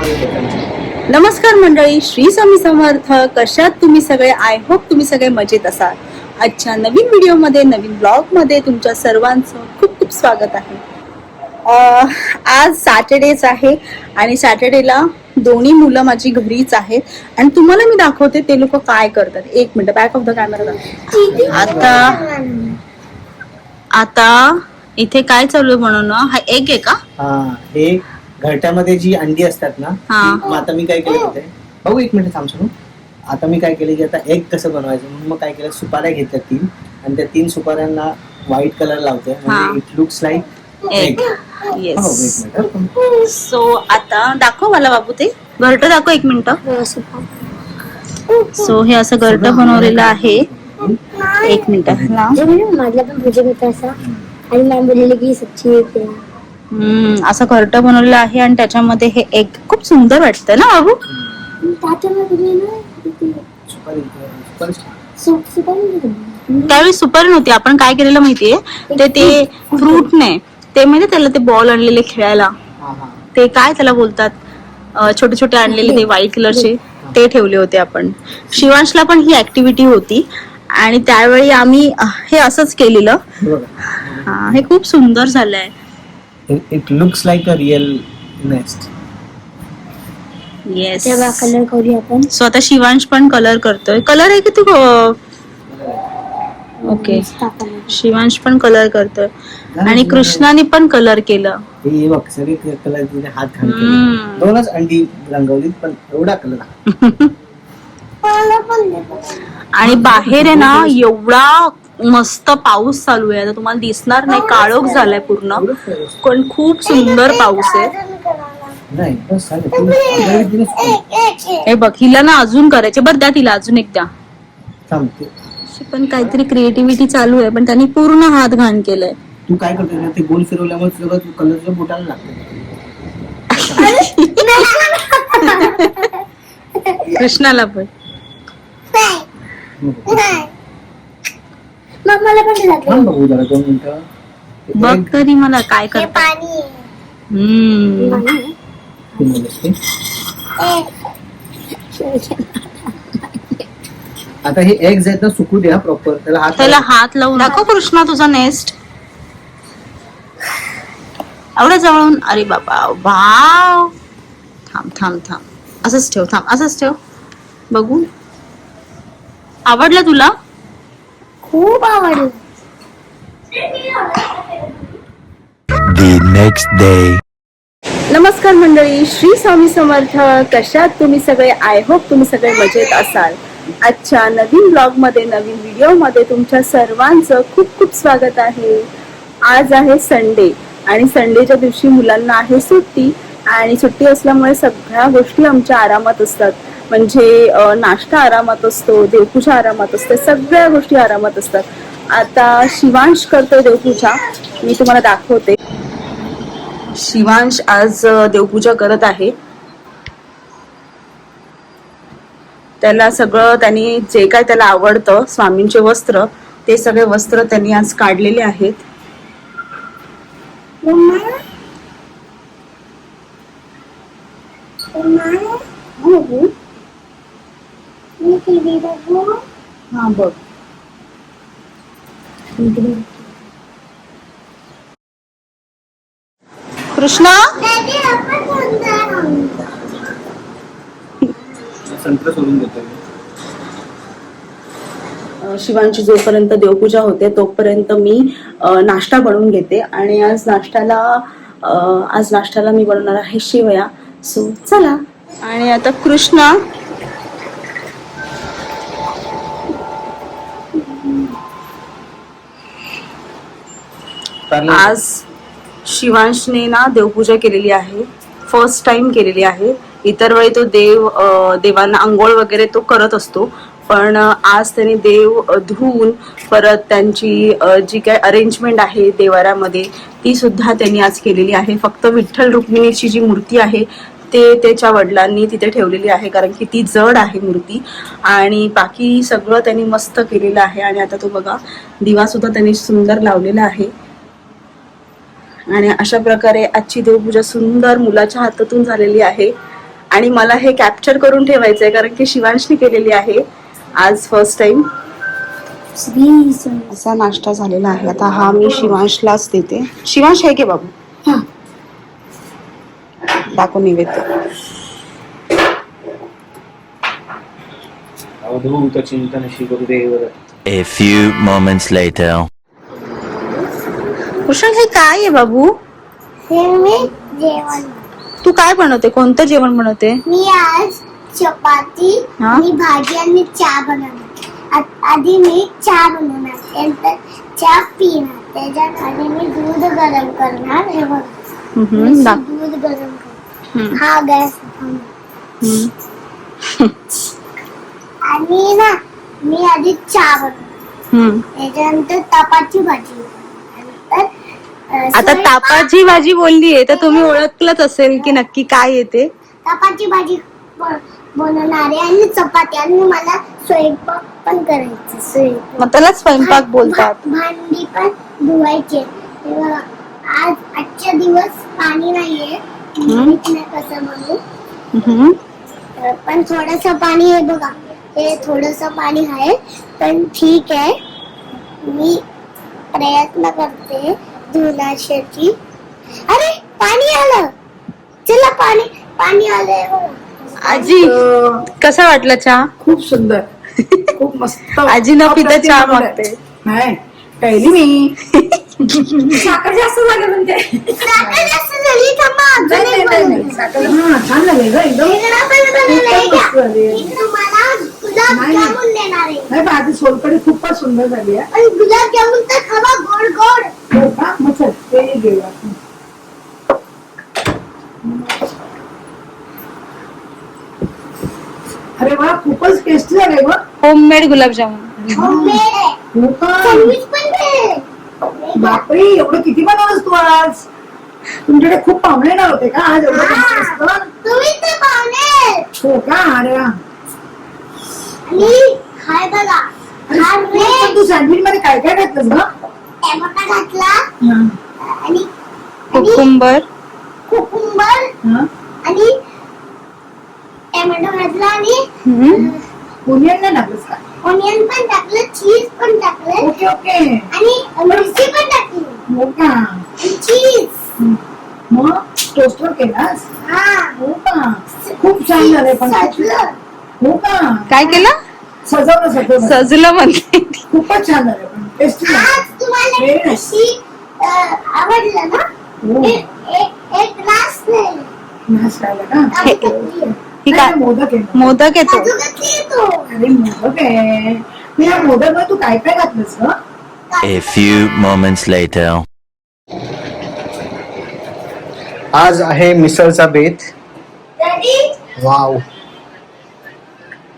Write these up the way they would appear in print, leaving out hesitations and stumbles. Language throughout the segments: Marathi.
नमस्कार मंडळी, श्री स्वामी समर्थ. कशात तुम्ही सगळे? आय होप तुम्ही सगळे मजेत असाल. आजच्या नवीन व्हिडिओमध्ये, नवीन ब्लॉगमध्ये तुमच्या सर्वांचं खूप खूप स्वागत आहे. आज सॅटर्डेच आहे आणि सॅटर्डेला दोन्ही मुलं माझी घरीच आहेत आणि तुम्हाला मी दाखवते ते लोक काय करतात. एक minute, back of the camera. आता इथे काय चालू आहे बनवणं? हा एग आहे का? हे घरट्यामध्ये जी अंडी असतात ना, मग आता मी काय केलं होते भाऊ, एक मिनिट थांब सुनू. आता मी काय केलं की आता एग कसं बनवायचं म्हणून मग काय केलं, सुपाऱ्या घेतल्या 3 आणि त्या 3 सुपाऱ्यांना व्हाईट कलर लावते म्हणजे it looks like egg. Yes. So आता दाखव मला बाबू ते घरट दाखव, एक मिनिट. सो हे असं घरट बनवलेलं आहे. एक मिनिट. माझ्या पण भुजी होता असा आणि मॅम बोललेली की सच्ची येते. असं घरट बनवलेलं आहे आणि त्याच्यामध्ये हे एग खूप सुंदर वाटतं ना बाबू. त्यावेळी सुपारी नव्हती. आपण काय केलेलं माहितीये, ते फ्रूट नाही, ते म्हणजे त्याला ते बॉल आणलेले खेळायला, ते काय त्याला बोलतात, छोटे छोटे आणलेले ते व्हाईट कलरचे, ते ठेवले होते आपण. शिवांशला पण ही ऍक्टिव्हिटी होती आणि त्यावेळी आम्ही हे असंच केलेलं. हे खूप सुंदर झालंय. It looks like a real nest. Yes. Colour करूया आपण. सो आता शिवांश पण कलर करतोय. कलर आहे की तू? ओके. शिवांश पण कलर करतोय आणि कृष्णाने पण कलर केलं. हे बघ, सगळे कलर तिने हात घालून 2च अंडी रंगवली, पण एवढा कलर. आणि बाहेर आहे ना एवढा मस्त पाऊस चालू आहे. आता तुम्हाला दिसणार नाही, काळोख झालाय पूर्ण, पण खूप सुंदर पाऊस आहे. हे बघ, हिला ना अजून करायचे. बरं द्या तिला अजून एक द्या. पण काहीतरी क्रिएटिव्हिटी चालू आहे, पण त्यांनी पूर्ण हात घाण केलाय. तू काय करते ना, ते गोल फिरवल्यामुळे तुला कलरच्या बोटाला लागते. कृष्णाला पण बघ तरी मला काय करता. आता हे एग्स आहेत ना, सुकू द्या प्रॉपर. त्याला हात लावून दाखव कृष्णा तुझा नेस्ट. एवढ्या जवळून. अरे बाबा, वाव. थांब थांब थांब, असंच ठेव, थांब असंच ठेव. बघू, आवडलं तुला? खूप आवडलं. The next day. नमस्कार मंडळी, श्री स्वामी समर्थ. कशात तुम्ही सगळे? आय होप तुम्ही सगळे मजेत असाल. आजच्या नवीन ब्लॉग मध्ये, नवीन व्हिडिओ मध्ये तुमच्या सर्वांचं खूप खूप स्वागत आहे. आज आहे संडे आणि संडेच्या दिवशी मुलांना आहे सुट्टी आणि सुट्टी असल्यामुळे सगळ्या गोष्टी आमच्या आरामात असतात. म्हणजे नाश्ता आरामात असतो, देवपूजा आरामात असते, सगळ्या गोष्टी आरामात असतात. आता शिवांश करतोय देवपूजा, मी तुम्हाला दाखवते. शिवांश आज देवपूजा करत आहे. त्याला सगळं, त्यांनी जे काय त्याला आवडतं, स्वामींचे वस्त्र, ते सगळे वस्त्र त्यांनी आज काढलेले आहेत. हा बघ, कृष्णा शिवांची जोपर्यंत देवपूजा होते तोपर्यंत मी नाश्ता बनवून घेते आणि आज नाश्त्याला मी बनवणार आहे शेवया. सो चला. आणि आता कृष्णा आज शिवांशने ना देवपूजा केलेली आहे, फर्स्ट टाइम केलेली आहे. इतर वेळी तो देवांना आंघोळ वगैरे तो करत असतो, पण आज त्याने देव धुवून परत त्यांची जी काय अरेंजमेंट आहे देवाऱ्यामध्ये ती सुद्धा त्यांनी आज केलेली आहे. फक्त विठ्ठल रुक्मिणीची जी मूर्ती आहे ते त्याच्या वडिलांनी तिथे ठेवलेली आहे, कारण की ती जड आहे मूर्ती, आणि बाकी सगळं त्यांनी मस्त केलेलं आहे. आणि आता तो बघा, दिवा सुद्धा त्यांनी सुंदर लावलेला आहे. आणि अशा प्रकारे आजची देवपूजा सुंदर मुलाच्या हातातून झालेली आहे. आणि मला हे कॅप्चर करून ठेवायचंय कारण की शिवांशने केलेली आहे आज फर्स्ट टाइम. असा नाश्ता झालेला आहे. आता हा मी शिवांशलाच देते. शिवांश आहे की बाबू दाखव नैवेद्य. A few moments later. Krishna हे काय आहे बाबू? हे मी जेवण तू काय बनवते? कोणतं जेवण बनवते? मी आज चपाती हा? आणि भाजी आणि चहा बनवणार. आधी मी चहा बनवणार, त्यानंतर चहा पिणार, त्याच्यात आधी मी दूध गरम करणार. हे बघ दूध गरम कर. हा गॅस आणि ना मी आधी चहा बनवणार, त्याच्यानंतर तापाची भाजी. आता तापाची भाजी बोललीये तर तुम्ही ओळखलंच असेल की नक्की काय येते. तापाची भाजी बनवणार आहे आणि चपाती आणि मला स्वयंपाक पण करायचं. स्वयंपाक मग त्याला स्वयंपाक बोलतात. भांडी पण धुवायचे. आज आजच्या दिवस पाणी नाहीये, माहित नाही कसं म्हणून, पण थोडस पाणी आहे बघा. हे थोडस पाणी आहे पण ठीक आहे. मी प्रयत्न करते धुण्यासाठी. अरे पाणी आलं, चला पाणी पाणी आलंय बघा. आजी कसा वाटला चहा? खूप सुंदर, खूप मस्त. आजी न पिता चहा मागते. नाही पहिली मी साखर जास्त झाली म्हणते. साखर जास्त झाली, थांबा अजून एक बनवूया. साखर छान झाली ग एकदम. वेगळा पण बनवलंय खूपच मस्त का? झाली. मी तुम्हाला गुलाबजामुन देणार आहे. नाही पण आधी सोलकढी खूपच सुंदर झाली आहे. आणि गुलाबजामुन तर खावा गोड गोड. हो का? मग चल ते घेऊया. अरे वा खूपच टेस्टी झाले ग. होममेड गुलाबजामुन. होममेड आहे. हो का? सँडविच पण आहे. बापरे एवढं किती बनवलंस तू आज? तुमच्याकडे खूप पाहुणे येणार होते का आज? एवढं बनवलंस का? तुम्ही ते पाहुणे. हो का? अरे वा. आणि हाय बघा, हा पण रेड तू सँडविच मध्ये काय काय घातलंस ग? टमाटा घातला हं. आणि कुकुंबर. कुकुंबर हं? आणि टमाटो घातला आणि ओनियन नाही टाकलंस का? ऑनियन पण टाकलं, चीज पण टाकलं ओके ओके. आणि मिरची पण टाकली हो का? आणि चीज. मग टोस्टर केलास? हा हो का? खूप छान झालंय पण. सजलं. हो का? काय केलं? सजवलं. सजलं म्हणते. खूपच छान झालं पण टेस्टी आज तुम्हाला Very nice. कशी आवडलं ना? हो. एक ग्लास नाही, नाश खायला का? काजू कतली आहे. ही काय? नाही, मोदक आहे. मोदक येतो. काजू कतली आहे तो. अरे मोदक आहे. मी या मोदक मध्ये तू काय काय घातलंस ग? A few moments later. आज आहे मिसळचा बेत. Ready? वाव,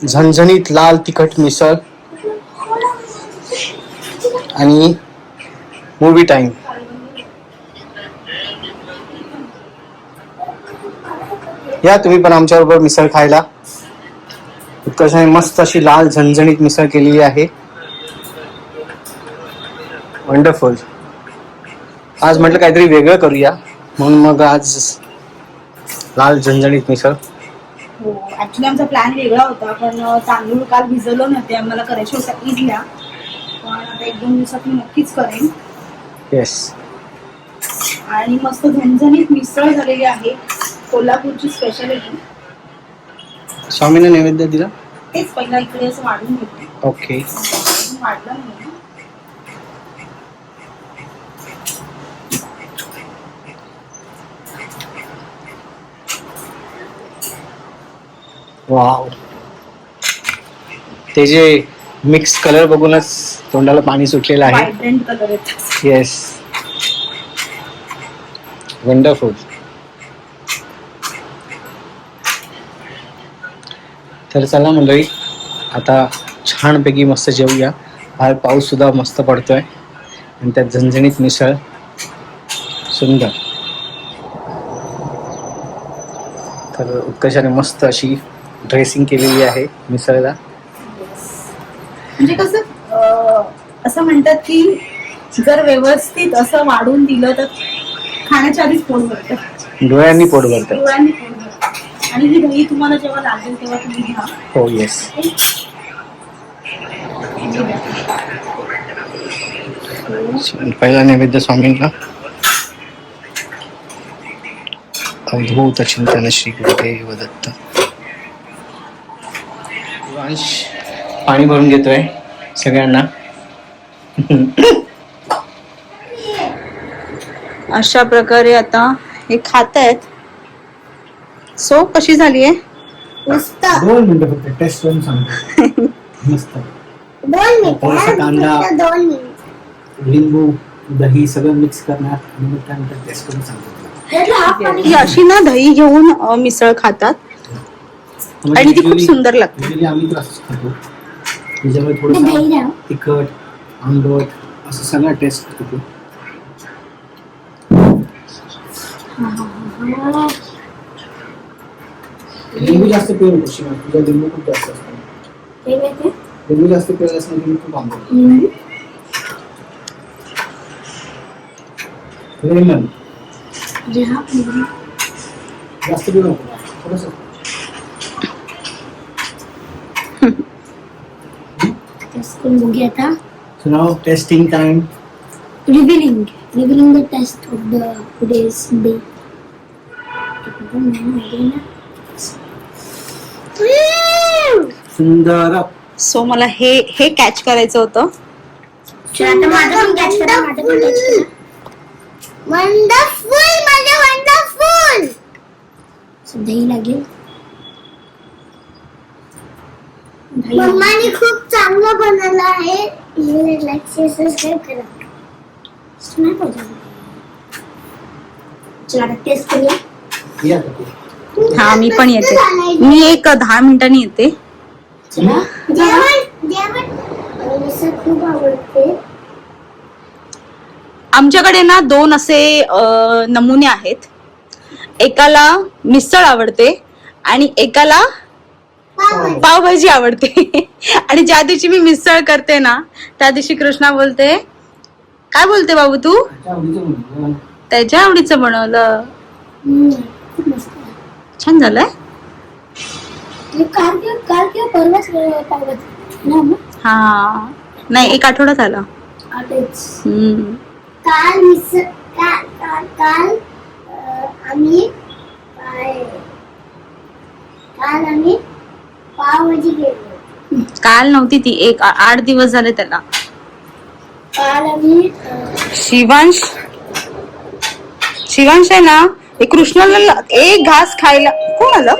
झणझणीत लाल तिखट मिसळ आणि मूवी टाइम. या तुम्ही पण आमच्याबरोबर मिसळ खायला. उत्कर्षाने मस्त अशी लाल झणझणीत मिसळ केलेली आहे. वंडरफुल. आज म्हटलं काहीतरी वेगळं करूया म्हणून मग आज लाल झणझणीत मिसळ. हो ऍक्च्युली आमचा प्लॅन वेगळा होता पण तांदूळ काल भिजवलो नव्हते, आम्हाला करायच्या होत्या इडल्या, पण आता 1-2 दिवसात मी नक्कीच करेन. येस. आणि मस्त झणझणीत मिसळ झालेली आहे, कोल्हापूरची स्पेशालिटी. स्वामीने नैवेद्य दिला. तेच पहिला इकडे असं वाढून घेते. ओके. वाढलं नाही. वाव, ते जे मिक्स कलर बघूनच तोंडाला पाणी सुटलेलं आहे. व्हायब्रंट कलर येतात. Yes, wonderful. तर चला मंडळी, आता छानपैकी मस्त जेवूया. बाहेर पाऊस सुद्धा मस्त पडतोय आणि त्यात झणझणीत मिसळ सुंदर. तर उत्कर्षाने मस्त अशी ड्रेसिंग केलेली आहे मिसळला. म्हणजे कसं असं म्हणतात की जर व्यवस्थित असं वाढून दिलं तर खाण्याच्या आधीच पोट भरतं. डोळ्यांनी पोट भरतं. डोळ्यांनी पोट भरतं. आणि ही दही तुम्हाला जेव्हा लागेल तेव्हा तुम्ही घ्या. हो येस. पहिला नैवेद्य स्वामींना. अवधूत चिंतन श्री गुरुदेव दत्त. शिवांश पाणी भरून घेतोय सगळ्यांना. अशा प्रकारे आता हे खात आहेत. सो कशी झाली आहे? मस्त 2 मिनिटं फक्त टेस्ट करून सांगतो. मस्त. 2 मिनिट थोडासा कांदा. 2 मिनिट लिंबू दही सगळं मिक्स करणार आणि मग त्यानंतर टेस्ट करून सांगतो. ही अशी ना दही घेऊन मिसळ खातात आणि ती खूप सुंदर लागते. Usually आम्ही तर असंच खातो. त्याच्यामुळे दही थोडंसं द्या. तिखट आंबट असं सगळं टेस्ट करतो. लिंबू जास्त पिऊ नको शिवाय, तुझा लिंबू खूप जास्त असतो. हे माहिती? लिंबू जास्त पिवळास नाही लिंबू खूप आंबट. लेमन जास्त पिऊ नको थोडंसं. टेस्ट करून बघूया आता. So now testing time. Revealing the test of the today's day. सुंदर. सो मला हे कॅच करायचं होतं. आता माझं पण catch करा, माझं पण catch करा. वंडरफुल म्हणजे वंडरफुल. दही लागेल. मम्माने खूप चांगलं बनवलं आहे. लाईक शेअर सबस्क्राईब करा. नाही पाहिजे. चला आता टेस्ट करूया. या आता. हा मी पण येते. मी एक 10 मिनिटांनी येते. चला जेवण मला खूप आवडते. आमच्याकडे ना 2 असे नमुने आहेत. एकाला मिसळ आवडते आणि एकाला पावभाजी आवडते. आणि ज्या दिवशी मी मिसळ करते ना त्या दिवशी कृष्णा बोलते, काय बोलते बाबू तू? त्याच्या आवडीचं बनवलं. खूप मस्त. छान झालंय. काल किंवा परवाच पावभाजी ना मग? हा नाही 1 आठवडा झाला. आताच हम्म. काल आम्ही पावभाजी केली. काल नव्हती ती 8 दिवस झाले त्याला. काल आम्ही शिवांश आहे ना, हे कृष्णाला एक घास खायला. कोण आलं?